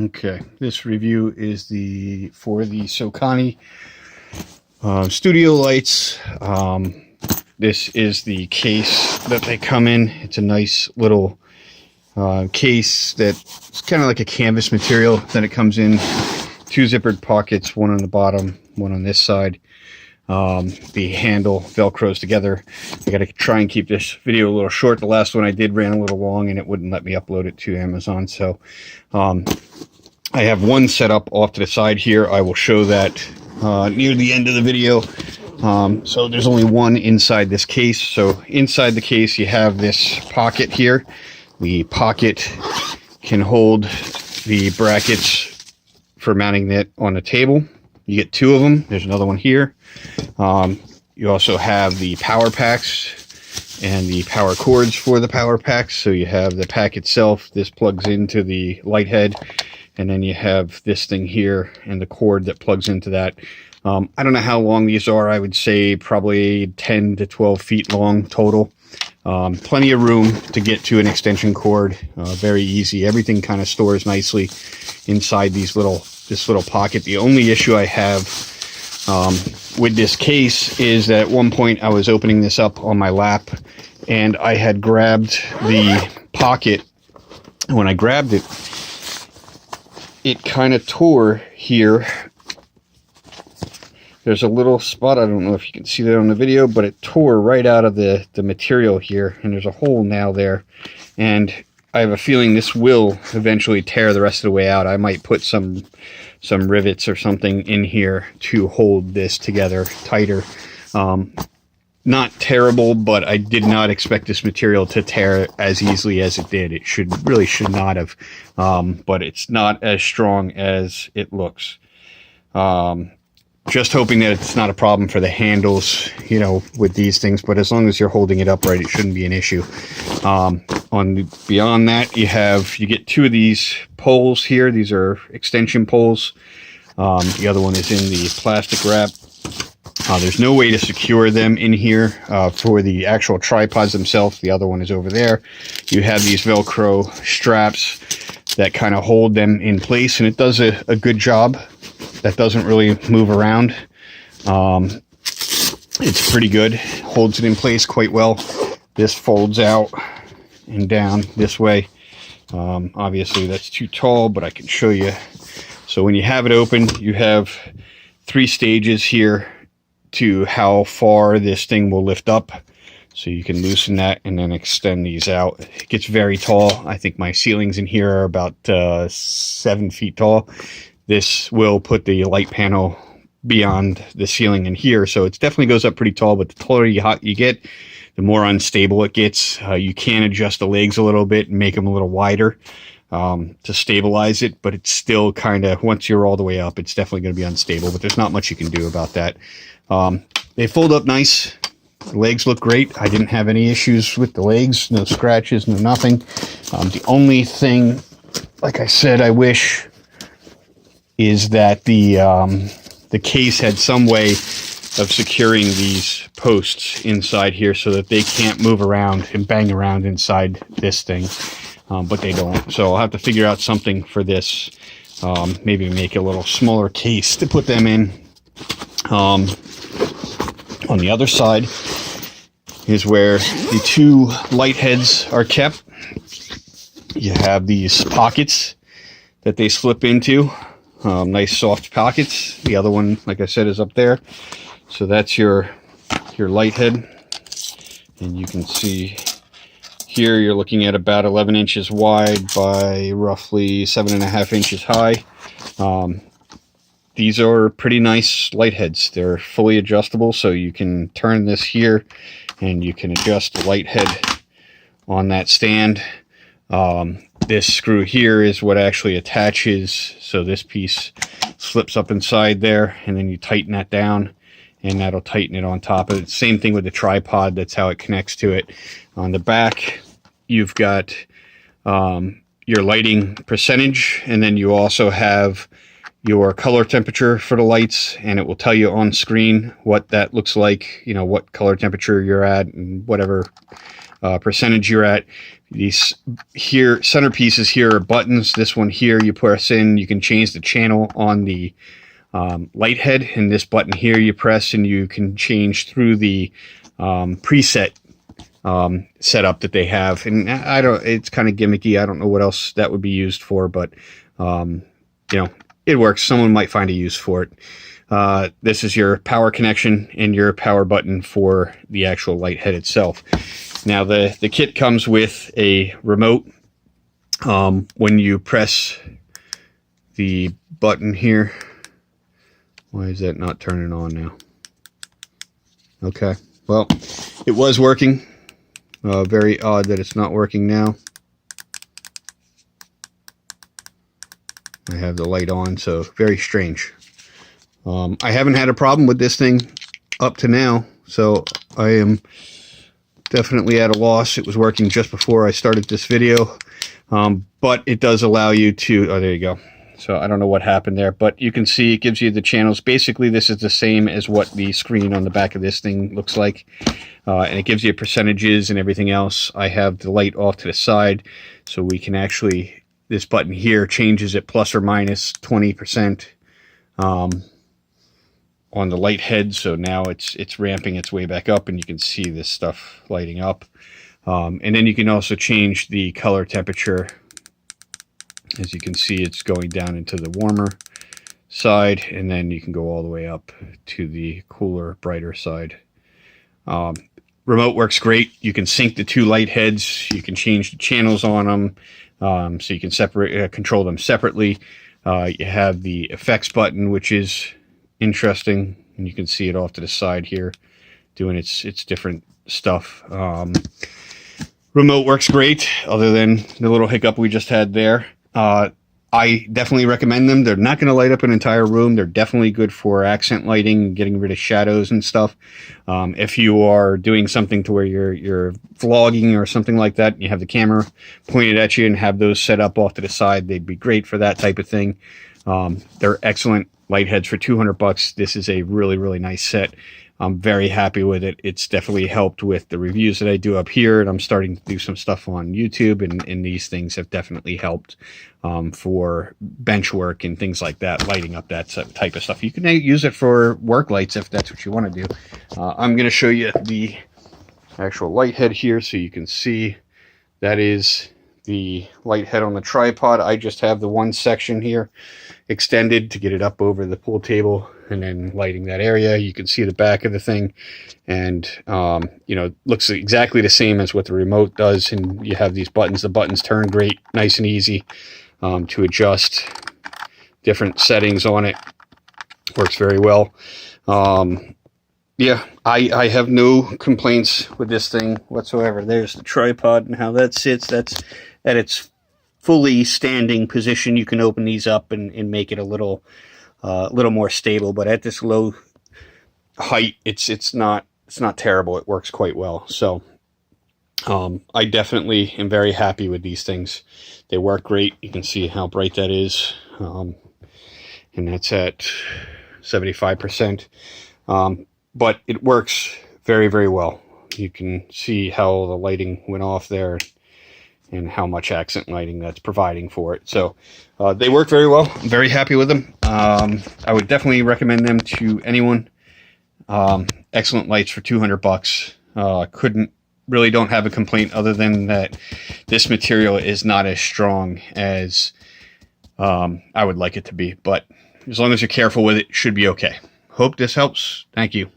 Okay, this review is for the Sokani studio lights. This is the case that they come in. It's a nice little case that's kind of like a canvas material. Then it comes in two zippered pockets, one on the bottom, one on this side. The handle velcros together. I gotta try and keep this video a little short. The last one I did ran a little long and it wouldn't let me upload it to Amazon. So I have one set up off to the side here. I will show that near the end of the video. So there's only one inside this case. So inside the case you have this pocket here. The pocket can hold the brackets for mounting it on a table. You get two of them. There's another one here. You also have the power packs and the power cords for the power packs. So you have the pack itself. This plugs into the light head. And then you have this thing here and the cord that plugs into that. I don't know how long these are. I would say probably 10 to 12 feet long total. Plenty of room to get to an extension cord. Very easy. Everything kind of stores nicely inside this little pocket. The only issue I have with this case is that at one point I was opening this up on my lap and I had grabbed the pocket. When I grabbed it, it kind of tore here. There's a little spot, I don't know if you can see that on the video, but it tore right out of the material here, and there's a hole now there. And I have a feeling this will eventually tear the rest of the way out. I might put some rivets or something in here to hold this together tighter. Not terrible, but I did not expect this material to tear as easily as it did. It really should not have, but it's not as strong as it looks. Just hoping that it's not a problem for the handles, you know, with these things, but as long as you're holding it upright, it shouldn't be an issue. Beyond that, you get two of these poles here. These are extension poles. The other one is in the plastic wrap. There's no way to secure them in here for the actual tripods themselves. The other one is over there. You have these Velcro straps that kind of hold them in place, and it does a good job. That doesn't really move around. It's pretty good. Holds it in place quite well. This folds out and down this way. Obviously that's too tall, but I can show you. So when you have it open, you have 3 stages here to how far this thing will lift up. So you can loosen that and then extend these out. It gets very tall. I think my ceilings in here are about 7 feet tall. This will put the light panel beyond the ceiling in here. So it definitely goes up pretty tall, but the taller you get, the more unstable it gets. You can adjust the legs a little bit and make them a little wider to stabilize it, but it's still kind of, once you're all the way up, it's definitely going to be unstable, but there's not much you can do about that. They fold up nice. The legs look great. I didn't have any issues with the legs, no scratches, no nothing. The only thing, like I said, I wish is that the case had some way of securing these posts inside here so that they can't move around and bang around inside this thing, but they don't. So I'll have to figure out something for this, maybe make a little smaller case to put them in. On the other side is where the 2 light heads are kept. You have these pockets that they slip into. Nice soft pockets. The other one, like I said, is up there. So that's your light head. And you can see here you're looking at about 11 inches wide by roughly 7.5 inches high. These are pretty nice light heads. They're fully adjustable, so you can turn this here and you can adjust the light head on that stand. This screw here is what actually attaches, so this piece slips up inside there, and then you tighten that down, and that'll tighten it on top of it. Same thing with the tripod, that's how it connects to it. On the back, you've got your lighting percentage, and then you also have your color temperature for the lights, and it will tell you on screen what that looks like, you know, what color temperature you're at, and whatever percentage you're at. These here centerpieces here are buttons. This one here you press in, you can change the channel on the light head, and this button here you press and you can change through the preset setup that they have. And I don't, it's kind of gimmicky. I don't know what else that would be used for, but you know, it works. Someone might find a use for it. This is your power connection and your power button for the actual light head itself. Now the kit comes with a remote. When you press the button here, why is that not turning on now? Okay, well, it was working. Very odd that it's not working now. I have the light on, so very strange. I haven't had a problem with this thing up to now, so I am definitely at a loss. It was working just before I started this video, but it does allow you to, oh, there you go. So I don't know what happened there, but you can see it gives you the channels. Basically, this is the same as what the screen on the back of this thing looks like. And it gives you percentages and everything else. I have the light off to the side, so we can actually, this button here changes it plus or minus 20% on the light head. So now it's ramping its way back up, and you can see this stuff lighting up. And then you can also change the color temperature. As you can see, it's going down into the warmer side, and then you can go all the way up to the cooler, brighter side. Remote works great. You can sync the two light heads. You can change the channels on them, so you can separate, control them separately. You have the effects button, which is interesting, and you can see it off to the side here, doing its different stuff. Remote works great, other than the little hiccup we just had there. I definitely recommend them. They're not going to light up an entire room. They're definitely good for accent lighting, getting rid of shadows and stuff. If you are doing something to where you're vlogging or something like that, and you have the camera pointed at you and have those set up off to the side, they'd be great for that type of thing. They're excellent light heads for 200 bucks. This is a really, really nice set. I'm very happy with it. It's definitely helped with the reviews that I do up here, and I'm starting to do some stuff on YouTube, and these things have definitely helped for bench work and things like that, lighting up that type of stuff. You can use it for work lights if that's what you want to do. I'm going to show you the actual light head here so you can see that is the light head on the tripod. I just have the one section here extended to get it up over the pool table and then lighting that area. You can see the back of the thing, and you know, looks exactly the same as what the remote does. And you have these buttons. The buttons turn great, nice and easy to adjust different settings on it. Works very well. Yeah, I have no complaints with this thing whatsoever. There's the tripod and how that sits. That's at its fully standing position. You can open these up and make it a little more stable, but at this low height, it's not terrible. It works quite well. So I definitely am very happy with these things. They work great. You can see how bright that is, and that's at 75%. But it works very, very well. You can see how the lighting went off there and how much accent lighting that's providing for it. So they work very well. I'm very happy with them. I would definitely recommend them to anyone. Excellent lights for 200 bucks. Don't have a complaint other than that this material is not as strong as I would like it to be. But as long as you're careful with it, it should be okay. Hope this helps. Thank you.